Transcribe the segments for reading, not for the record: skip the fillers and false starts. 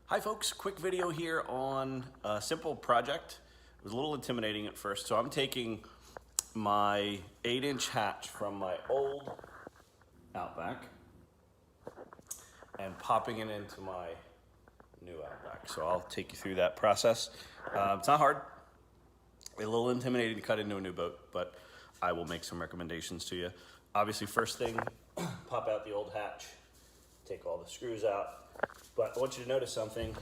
Hi folks, quick video here on a simple project. It was a little intimidating at first, so I'm taking my 8-inch hatch from my old Outback and popping it into my new Outback. So I'll take you through that process. It's not hard, a little intimidating to cut into a new boat, but I will make some recommendations to you. Obviously, first thing, pop out the old hatch, take all the screws out. But I want you to notice something.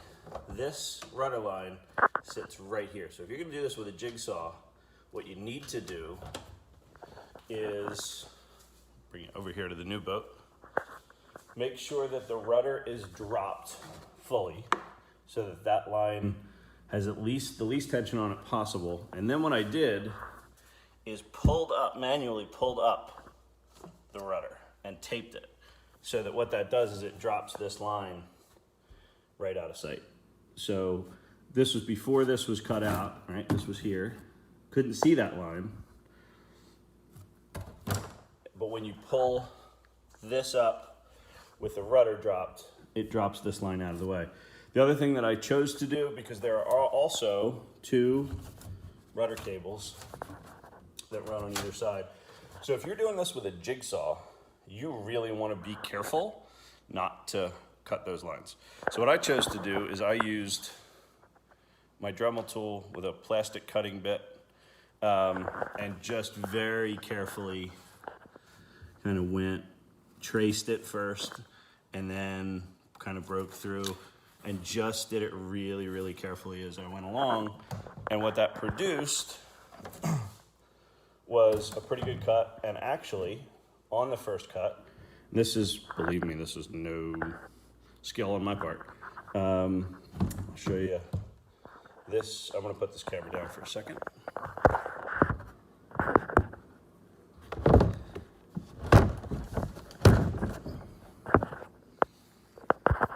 This rudder line sits right here. So if you're gonna do this with a jigsaw, what you need to do is bring it over here to the new boat. Make sure that the rudder is dropped fully so that that line has at least the least tension on it possible. And then what I did is manually pulled up the rudder and taped it. So that what that does is it drops this line right out of sight. So this was before this was cut out, right? This was here. Couldn't see that line. But when you pull this up with the rudder dropped, it drops this line out of the way. The other thing that I chose to do, because there are also two rudder cables that run on either side. So if you're doing this with a jigsaw, you really want to be careful not to cut those lines. So what I chose to do is I used my Dremel tool with a plastic cutting bit and just very carefully kind of traced it first and then kind of broke through and just did it really, really carefully as I went along. And what that produced was a pretty good cut. And actually, on the first cut, this is, believe me, this is no skill on my part. I'll show you this. I'm gonna put this camera down for a second.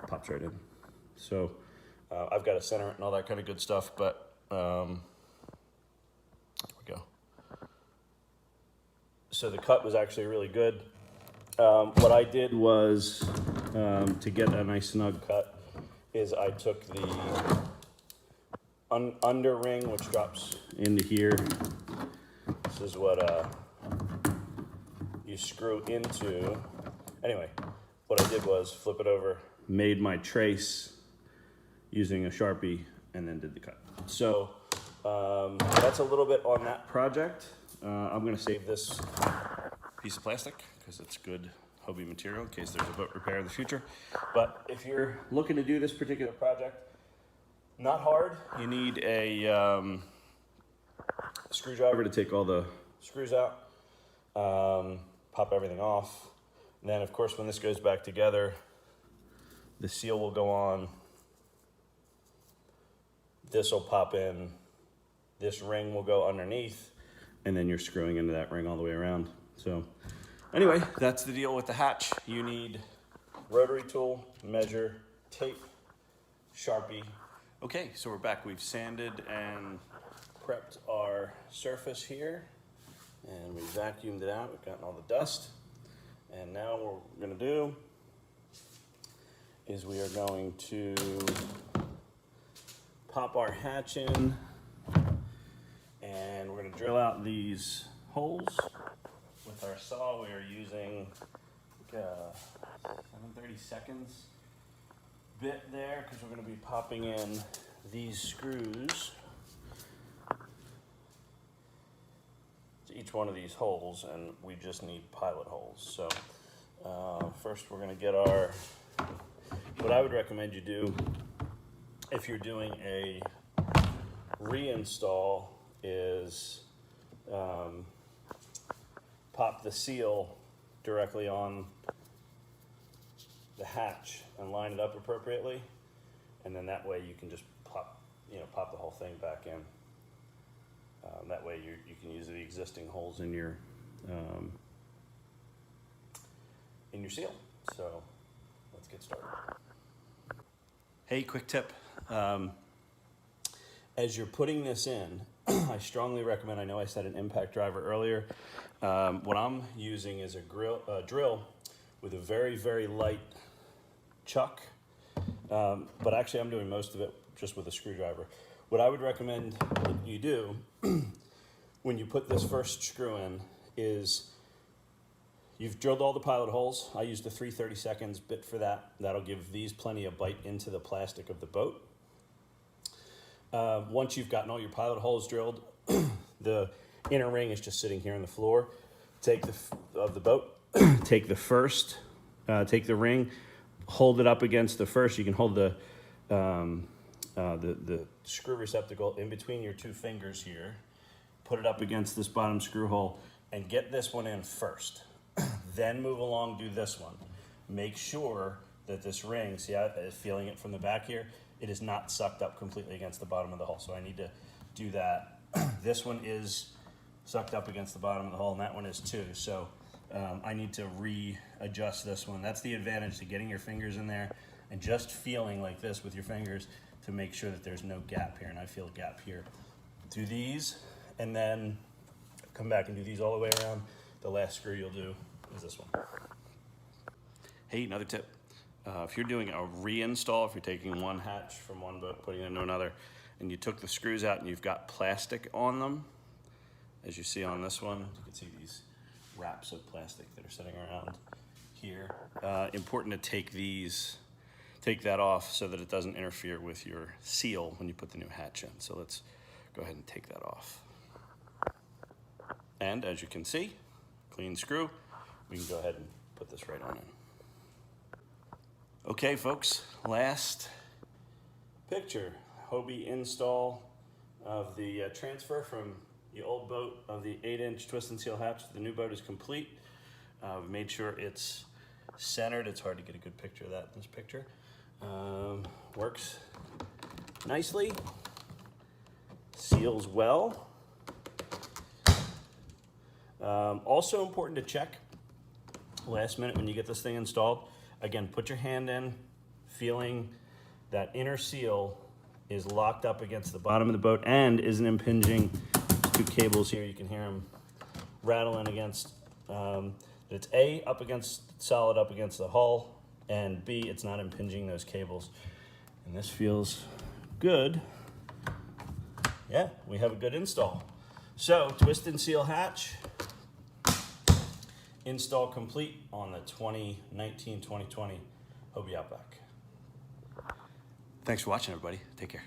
Pops right in. So I've got to center it and all that kind of good stuff, but there we go. So the cut was actually really good. What I did was, to get a nice snug cut, is I took the under ring, which drops into here. This is what you screw into. Anyway, what I did was flip it over, made my trace using a Sharpie, and then did the cut. So that's a little bit on that project. I'm gonna save this piece of plastic because it's good Hobie material in case there's a boat repair in the future. But if you're looking to do this particular project, not hard. You need a screwdriver to take all the screws out, pop everything off. And then of course when this goes back together, the seal will go on. This will pop in. This ring will go underneath, and then you're screwing into that ring all the way around. So anyway, that's the deal with the hatch. You need rotary tool, measure, tape, Sharpie. Okay, so we're back. We've sanded and prepped our surface here, and we vacuumed it out. We've gotten all the dust. And now what we're gonna do is we are going to pop our hatch in, and we're gonna drill out these holes. With our saw, we are using like a 7/32 bit there because we're going to be popping in these screws to each one of these holes, and we just need pilot holes. So first we're going to get what I would recommend you do if you're doing a reinstall is pop the seal directly on the hatch and line it up appropriately, and then that way you can just pop the whole thing back in. That way you can use the existing holes in your seal. So let's get started. Hey, quick tip. As you're putting this in, I strongly recommend, I know I said an impact driver earlier, what I'm using is a drill with a very, very light chuck but actually I'm doing most of it just with a screwdriver. What I would recommend that you do when you put this first screw in is you've drilled all the pilot holes. I used a 3/32 bit for that. That'll give these plenty of bite into the plastic of the boat. Once you've gotten all your pilot holes drilled, the inner ring is just sitting here on the floor. Take the boat, take the ring, hold it up against the first. You can hold the screw receptacle in between your two fingers here. Put it up against this bottom screw hole and get this one in first. Then move along, do this one. Make sure that this ring, see, feeling it from the back here, it is not sucked up completely against the bottom of the hull. So I need to do that. This one is sucked up against the bottom of the hull, and that one is too. So I need to readjust this one. That's the advantage to getting your fingers in there and just feeling like this with your fingers to make sure that there's no gap here. And I feel a gap here. Do these, and then come back and do these all the way around. The last screw you'll do is this one. Hey, another tip. If you're doing a reinstall, if you're taking one hatch from one boat, putting it into another, and you took the screws out and you've got plastic on them, as you see on this one, you can see these wraps of plastic that are sitting around here. Important to take that off so that it doesn't interfere with your seal when you put the new hatch in. So let's go ahead and take that off. And as you can see, clean screw, we can go ahead and put this right on in. Okay, folks, last picture. Hobie install of the transfer from the old boat of the 8-inch Twist N Seal hatch to the new boat is complete. We've made sure it's centered. It's hard to get a good picture of that in this picture. Works nicely. Seals well. Also important to check last minute when you get this thing installed. Again, put your hand in, feeling that inner seal is locked up against the bottom of the boat and isn't impinging. Two cables here, you can hear them rattling against. It's A, solid up against the hull, and B, it's not impinging those cables. And this feels good. Yeah, we have a good install. So, Twist N Seal hatch, install complete on the 2019-2020 Hobie Outback. Thanks for watching, everybody. Take care.